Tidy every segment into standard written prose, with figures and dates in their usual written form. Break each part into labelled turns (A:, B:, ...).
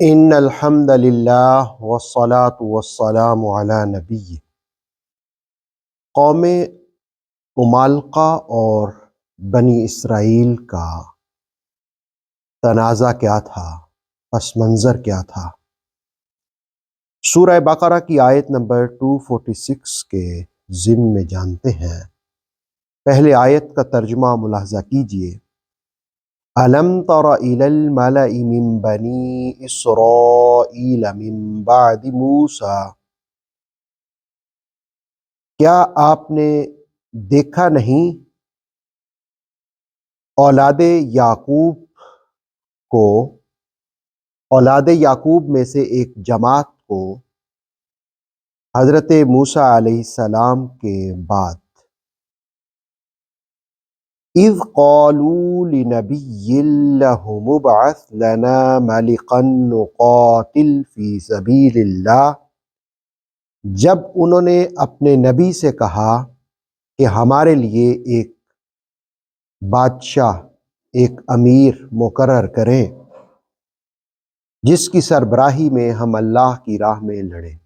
A: ان الحمد للہ والصلاة والسلام علی نبی. قوم ممالقہ اور بنی اسرائیل کا تنازع کیا تھا، پس منظر کیا تھا؟ سورہ بقرہ کی آیت نمبر 246 کے ضمن میں جانتے ہیں. پہلے آیت کا ترجمہ ملاحظہ کیجئے. أَلَمْ تَرَ إِلَى الْمَلَإِ مِنْ بَنِي إِسْرَائِيلَ مِنْ بَعْدِ مُوسَىٰ، کیا آپ نے دیکھا نہیں اولاد یعقوب میں سے ایک جماعت کو حضرت موسیٰ علیہ السلام کے بعد. اذ قالوا لنبی لهم ابعث لنا ملکا نقاتل فی سبیل اللہ، جب انہوں نے اپنے نبی سے کہا کہ ہمارے لیے ایک بادشاہ، ایک امیر مقرر کریں جس کی سربراہی میں ہم اللہ کی راہ میں لڑیں.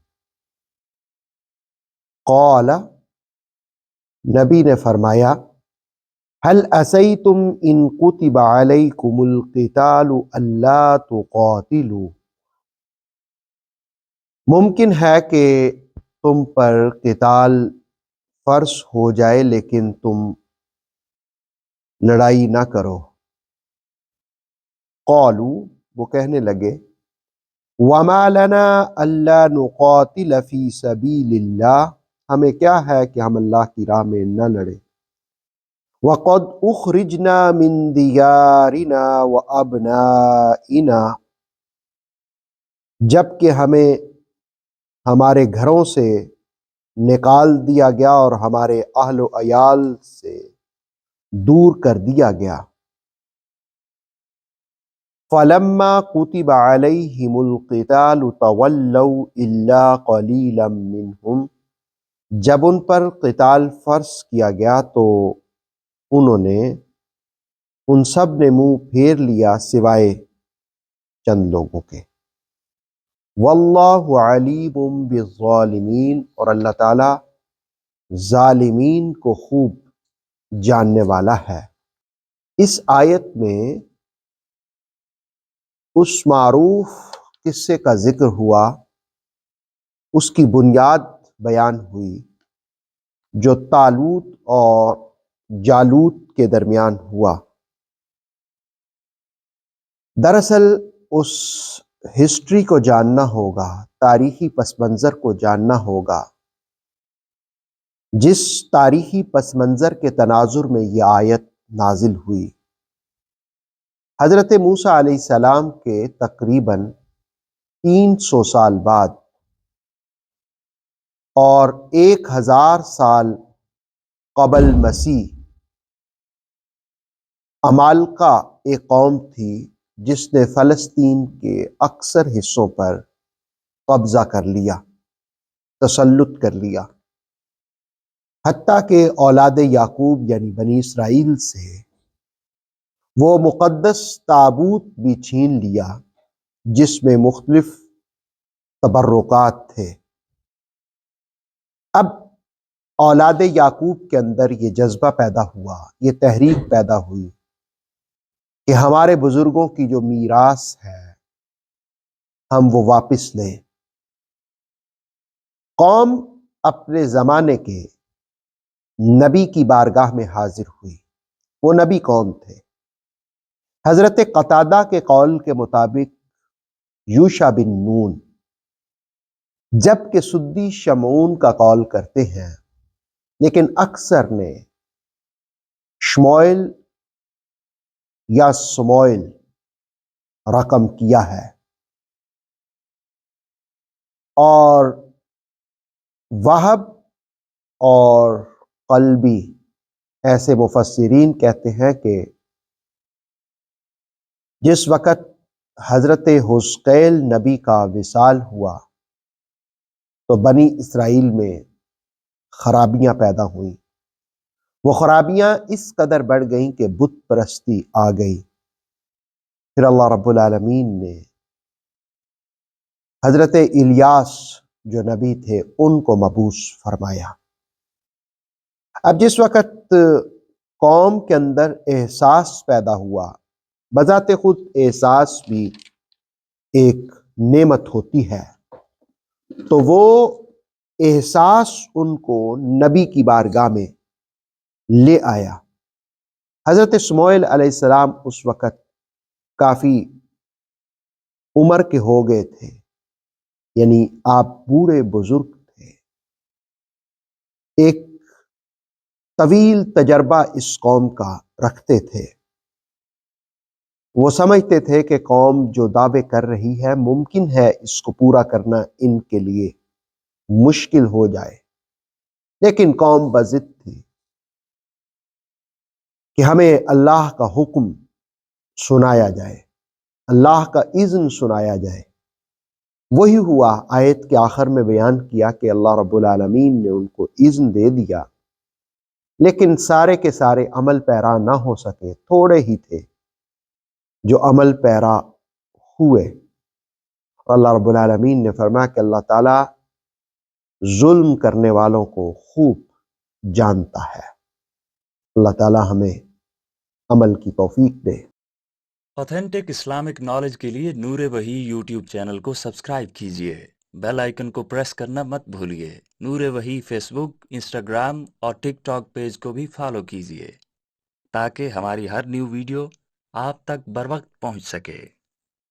A: قال، نبی نے فرمایا، هل عصیتم ان کتب علیکم القتال الا تقاتلوا، ممکن ہے کہ تم پر قتال فرض ہو جائے لیکن تم لڑائی نہ کرو. قالوا، وہ کہنے لگے، وما لنا الا نقاتل فی سبیل اللہ، ہمیں کیا ہے کہ ہم اللہ کی راہ میں نہ لڑیں. وقد اخرجنا من دیارنا وابنائنا، جبکہ ہمیں ہمارے گھروں سے نکال دیا گیا اور ہمارے اہل و عیال سے دور کر دیا گیا. فلما كتب عليهم القتال تولوا الا قليلا منهم، جب ان پر قتال فرض کیا گیا تو انہوں نے ان سب نے منہ پھیر لیا سوائے چند لوگوں کے. واللہ علیم بالظالمین، اور اللہ تعالی ظالمین کو خوب جاننے والا ہے. اس آیت میں اس معروف قصے کا ذکر ہوا، اس کی بنیاد بیان ہوئی جو طالوت اور جالوت کے درمیان ہوا. دراصل اس ہسٹری کو جاننا ہوگا، تاریخی پس منظر کو جاننا ہوگا جس تاریخی پس منظر کے تناظر میں یہ آیت نازل ہوئی. حضرت موسیٰ علیہ السلام کے تقریباً 300 سال بعد اور 1000 سال قبل مسیح، عمالقہ ایک قوم تھی جس نے فلسطین کے اکثر حصوں پر قبضہ کر لیا، تسلط کر لیا، حتیٰ کہ اولاد یعقوب یعنی بنی اسرائیل سے وہ مقدس تابوت بھی چھین لیا جس میں مختلف تبرکات تھے. اب اولاد یعقوب کے اندر یہ جذبہ پیدا ہوا، یہ تحریک پیدا ہوئی کہ ہمارے بزرگوں کی جو میراث ہے ہم وہ واپس لیں. قوم اپنے زمانے کے نبی کی بارگاہ میں حاضر ہوئی. وہ نبی کون تھے؟ حضرت قتادہ کے قول کے مطابق یوشع بن نون، جبکہ سدی شمعون کا قول کرتے ہیں، لیکن اکثر نے شموئیل یا سموئیل رقم کیا ہے. اور وہب اور قلبی ایسے مفسرین کہتے ہیں کہ جس وقت حضرت حزقیل نبی کا وصال ہوا تو بنی اسرائیل میں خرابیاں پیدا ہوئیں. وہ خرابیاں اس قدر بڑھ گئیں کہ بت پرستی آ گئی. پھر اللہ رب العالمین نے حضرت الیاس جو نبی تھے ان کو مبعوث فرمایا۔ اب جس وقت قوم کے اندر احساس پیدا ہوا، بذات خود احساس بھی ایک نعمت ہوتی ہے، تو وہ احساس ان کو نبی کی بارگاہ میں لے آیا۔ حضرت اسماعیل علیہ السلام اس وقت کافی عمر کے ہو گئے تھے، یعنی آپ بوڑھے بزرگ تھے، ایک طویل تجربہ اس قوم کا رکھتے تھے۔ وہ سمجھتے تھے کہ قوم جو دعوے کر رہی ہے ممکن ہے اس کو پورا کرنا ان کے لیے مشکل ہو جائے، لیکن قوم بضد تھی کہ ہمیں اللہ کا حکم سنایا جائے، اللہ کا اذن سنایا جائے۔ وہی ہوا، آیت کے آخر میں بیان کیا کہ اللہ رب العالمین نے ان کو اذن دے دیا، لیکن سارے کے سارے عمل پیرا نہ ہو سکے، تھوڑے ہی تھے جو عمل پیرا ہوئے۔ اور اللہ رب العالمین نے فرمایا کہ اللہ تعالیٰ ظلم کرنے والوں کو خوب جانتا ہے۔ اللہ تعالیٰ ہمیں عمل کی توفیق دے۔
B: آتھینٹک اسلامک نالج کے لیے نور وحی یوٹیوب چینل کو سبسکرائب کیجیے، بیل آئیکن کو پریس کرنا مت بھولیے۔ نور وحی فیس بک، انسٹاگرام اور ٹک ٹاک پیج کو بھی فالو کیجیے تاکہ ہماری ہر نیو ویڈیو آپ تک بر وقت پہنچ سکے۔